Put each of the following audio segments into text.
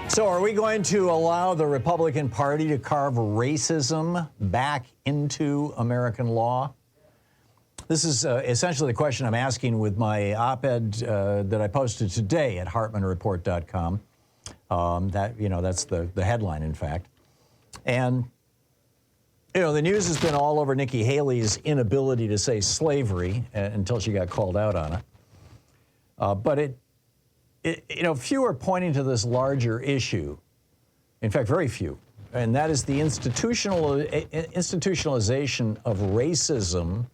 So are we going to allow the Republican Party to carve racism back into American law? This is essentially the question I'm asking with my op-ed that I posted today at HartmannReport.com. That's the headline, in fact. And, the news has been all over Nikki Haley's inability to say slavery until she got called out on it. But few are pointing to this larger issue. In fact, very few. And that is the institutionalization of racism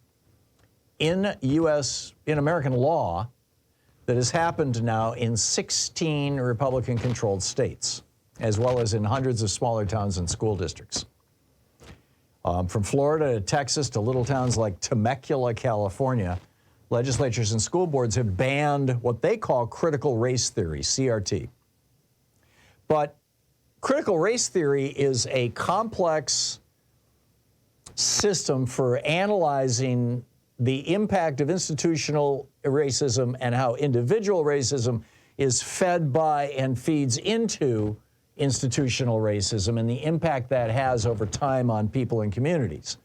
in American law that has happened now in 16 Republican-controlled states, as well as in hundreds of smaller towns and school districts. From Florida to Texas to little towns like Temecula, California, legislatures and school boards have banned what they call critical race theory, CRT. But critical race theory is a complex system for analyzing the impact of institutional racism and how individual racism is fed by and feeds into institutional racism and the impact that has over time on people and communities.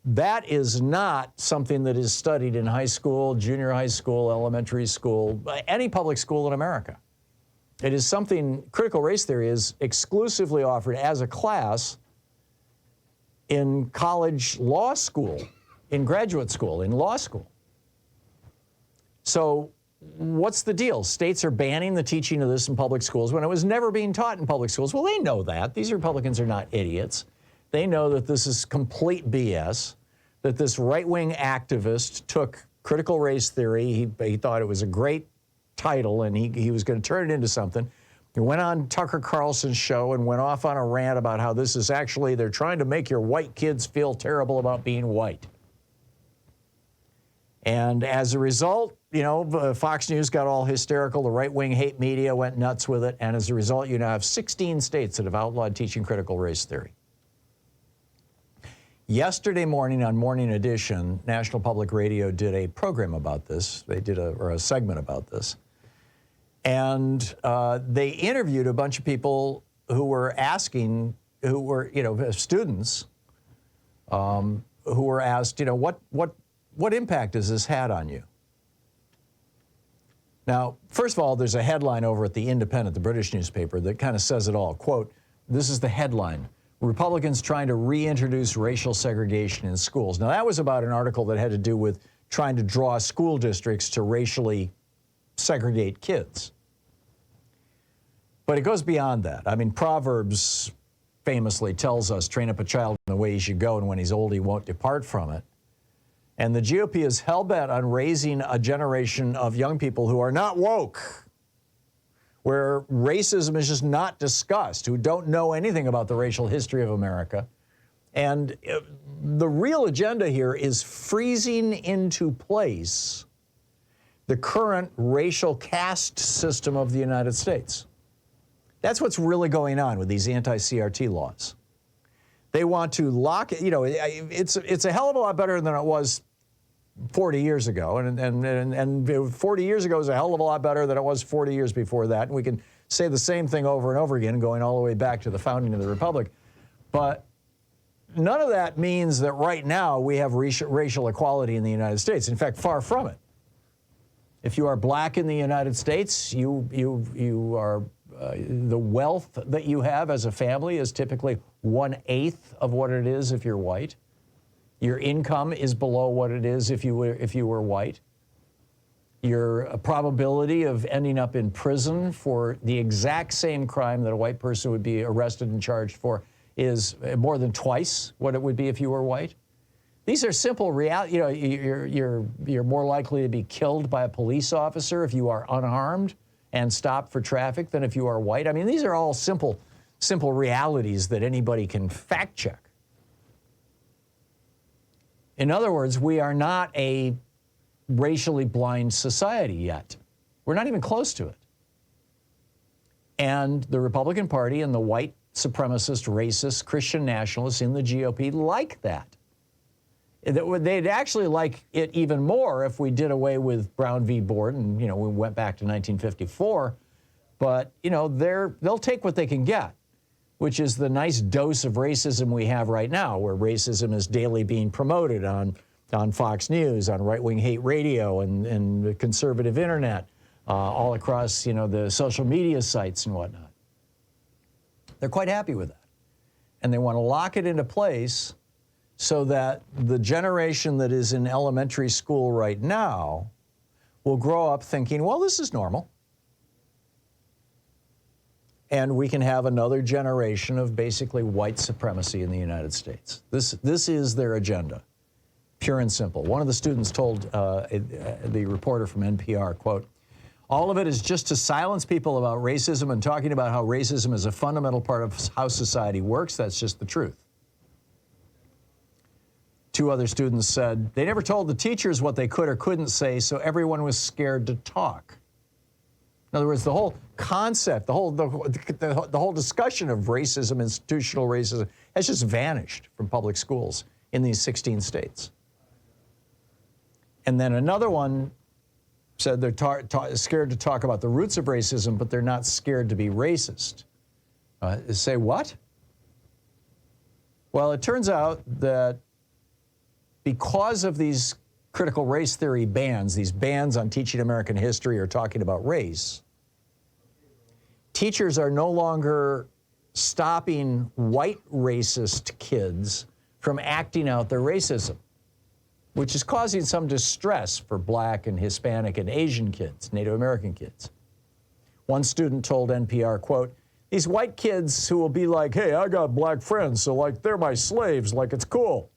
That is not something that is studied in high school, junior high school, elementary school, any public school in America. It is something, critical race theory is exclusively offered as a class in college law school, in graduate school, in law school. So what's the deal? States are banning the teaching of this in public schools when it was never being taught in public schools. Well, they know that. These Republicans are not idiots. They know that this is complete BS, that this right-wing activist took critical race theory. He thought it was a great title, and he was going to turn it into something. He went on Tucker Carlson's show and went off on a rant about how this is actually, they're trying to make your white kids feel terrible about being white. And as a result, Fox News got all hysterical. The right-wing hate media went nuts with it. And as a result, you now have 16 states that have outlawed teaching critical race theory. Yesterday morning on Morning Edition, National Public Radio did a program about this. They did a segment about this. And they interviewed a bunch of people who were asking, who were, students, who were asked, what impact has this had on you? Now, first of all, there's a headline over at The Independent, the British newspaper, that kind of says it all. Quote, this is the headline: Republicans trying to reintroduce racial segregation in schools. Now, that was about an article that had to do with trying to draw school districts to racially segregate kids. But it goes beyond that. I mean, Proverbs famously tells us, train up a child in the way he should go, and when he's old, he won't depart from it. And the GOP is hell-bent on raising a generation of young people who are not woke, where racism is just not discussed, who don't know anything about the racial history of America. And the real agenda here is freezing into place the current racial caste system of the United States. That's what's really going on with these anti-CRT laws. They want to lock it, it's a hell of a lot better than it was 40 years ago, and 40 years ago is a hell of a lot better than it was 40 years before that. And we can say the same thing over and over again, going all the way back to the founding of the Republic. But none of that means that right now we have racial equality in the United States. In fact, far from it. If you are black in the United States, you are the wealth that you have as a family is typically 1/8 of what it is if you're white. Your income is below what it is if you were white. Your probability of ending up in prison for the exact same crime that a white person would be arrested and charged for is more than twice what it would be if you were white. These are simple reality. You're more likely to be killed by a police officer if you are unarmed and stopped for traffic than if you are white. I mean, these are all simple realities that anybody can fact check. In other words, we are not a racially blind society yet. We're not even close to it. And the Republican Party and the white supremacist, racist, Christian nationalists in the GOP like that. They'd actually like it even more if we did away with Brown v. Board and, we went back to 1954. But, you know, they'll take what they can get, which is the nice dose of racism we have right now, where racism is daily being promoted on Fox News, on right-wing hate radio and the conservative internet, all across, you know, the social media sites and whatnot. They're quite happy with that. And they want to lock it into place so that the generation that is in elementary school right now will grow up thinking, well, this is normal. And we can have another generation of basically white supremacy in the United States. This is their agenda, pure and simple. One of the students told the reporter from NPR, quote, "All of it is just to silence people about racism and talking about how racism is a fundamental part of how society works. That's just the truth." Two other students said, "They never told the teachers what they could or couldn't say, so everyone was scared to talk." In other words, the whole concept, the whole discussion of racism, institutional racism, has just vanished from public schools in these 16 states. And then another one said they're scared to talk about the roots of racism, but they're not scared to be racist. Say what? Well, it turns out that because of these critical race theory bans, these bans on teaching American history or talking about race, teachers are no longer stopping white racist kids from acting out their racism, which is causing some distress for Black and Hispanic and Asian kids, Native American kids. One student told NPR, quote, "These white kids who will be like, hey, I got Black friends, so like they're my slaves, like it's cool."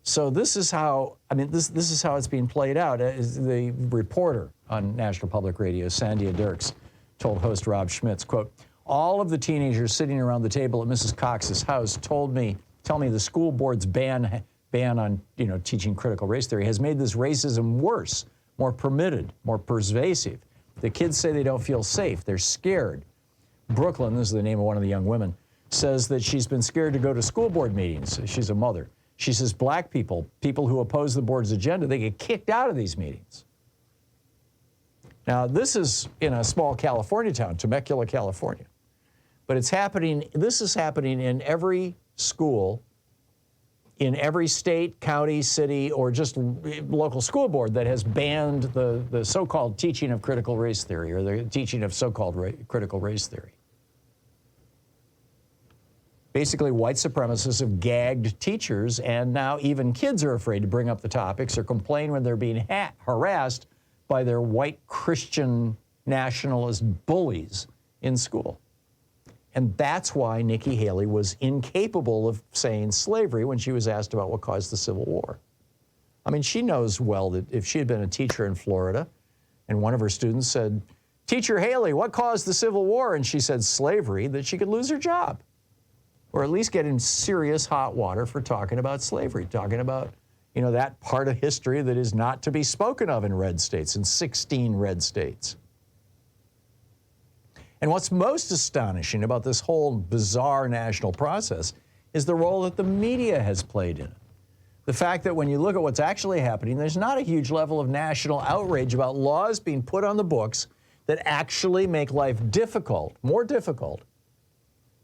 So this is how, this is how it's being played out. The reporter on National Public Radio, Sandia Dirks, told host Rob Schmitz, quote, "All of the teenagers sitting around the table at Mrs. Cox's house tell me the school board's ban on, you know, teaching critical race theory has made this racism worse, more permitted, more pervasive. The kids say they don't feel safe. They're scared." Brooklyn, this is the name of one of the young women, says that she's been scared to go to school board meetings. She's a mother. She says Black people who oppose the board's agenda, they get kicked out of these meetings. Now, this is in a small California town, Temecula, California. But this is happening in every school, in every state, county, city, or just local school board that has banned the so-called teaching of critical race theory or the teaching of so-called critical race theory. Basically, white supremacists have gagged teachers, and now even kids are afraid to bring up the topics or complain when they're being harassed by their white Christian nationalist bullies in school. And that's why Nikki Haley was incapable of saying slavery when she was asked about what caused the Civil War. I mean, she knows well that if she had been a teacher in Florida and one of her students said, "Teacher Haley, what caused the Civil War?" and she said slavery, that she could lose her job. Or at least get in serious hot water for talking about slavery, talking about, you know, that part of history that is not to be spoken of in red states, in 16 red states. And what's most astonishing about this whole bizarre national process is the role that the media has played in it. The fact that when you look at what's actually happening, there's not a huge level of national outrage about laws being put on the books that actually make life difficult, more difficult,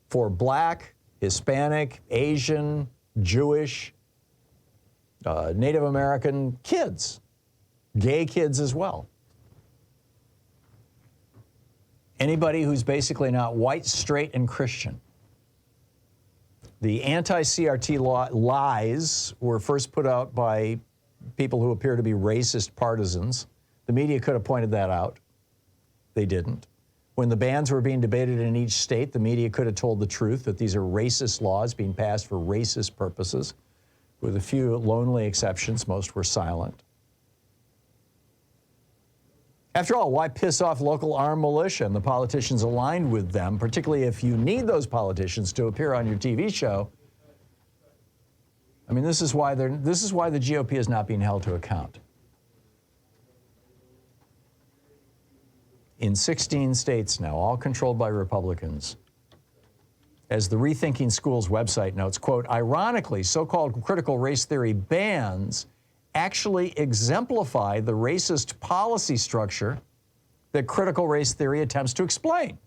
for Black, Hispanic, Asian, Jewish, Native American kids, gay kids as well. Anybody who's basically not white, straight, and Christian. The anti-CRT lies were first put out by people who appear to be racist partisans. The media could have pointed that out. They didn't. When the bans were being debated in each state, the media could have told the truth that these are racist laws being passed for racist purposes. With a few lonely exceptions, most were silent. After all, why piss off local armed militia and the politicians aligned with them, particularly if you need those politicians to appear on your TV show? I mean, this is why the GOP is not being held to account. In 16 states now, all controlled by Republicans. As the Rethinking Schools website notes, quote, "Ironically, so-called critical race theory bans actually exemplify the racist policy structure that critical race theory attempts to explain.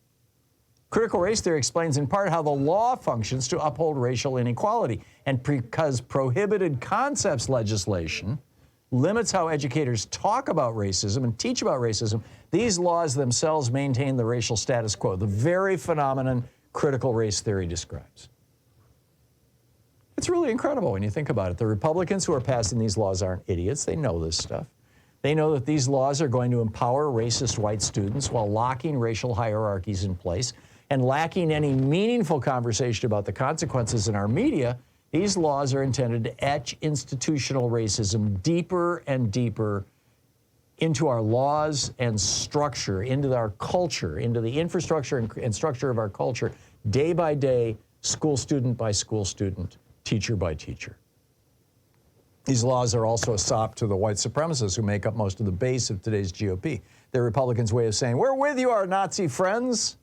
Critical race theory explains in part how the law functions to uphold racial inequality. And because prohibited concepts legislation limits how educators talk about racism and teach about racism, these laws themselves maintain the racial status quo, the very phenomenon critical race theory describes. It's really incredible when you think about it. The Republicans who are passing these laws aren't idiots. They know this stuff. They know that these laws are going to empower racist white students while locking racial hierarchies in place and lacking any meaningful conversation about the consequences in our media. These laws are intended to etch institutional racism deeper and deeper into our laws and structure, into our culture, into the infrastructure and structure of our culture, day by day, school student by school student, teacher by teacher. These laws are also a sop to the white supremacists who make up most of the base of today's GOP. They're Republicans' way of saying, we're with you, our Nazi friends.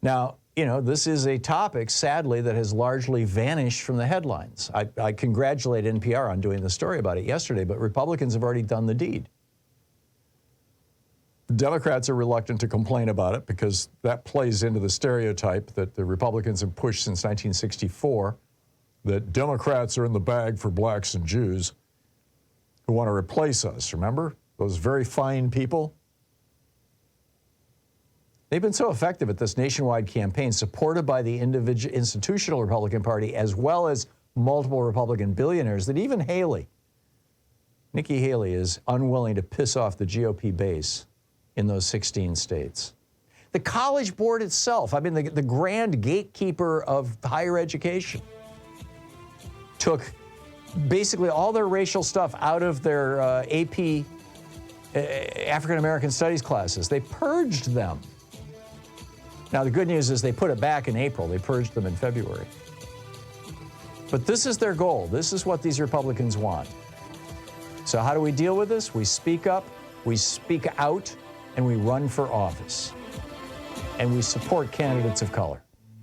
Now, you know, this is a topic, sadly, that has largely vanished from the headlines. I congratulate NPR on doing the story about it yesterday, but Republicans have already done the deed. Democrats are reluctant to complain about it because that plays into the stereotype that the Republicans have pushed since 1964, that Democrats are in the bag for blacks and Jews who want to replace us. Remember? Those very fine people. They've been so effective at this nationwide campaign, supported by the institutional Republican Party as well as multiple Republican billionaires, that even Nikki Haley, is unwilling to piss off the GOP base in those 16 states. The College Board itself, I mean, the grand gatekeeper of higher education, took basically all their racial stuff out of their AP African American Studies classes. They purged them. Now, the good news is they put it back in April. They purged them in February. But this is their goal. This is what these Republicans want. So how do we deal with this? We speak up, we speak out, and we run for office. And we support candidates of color.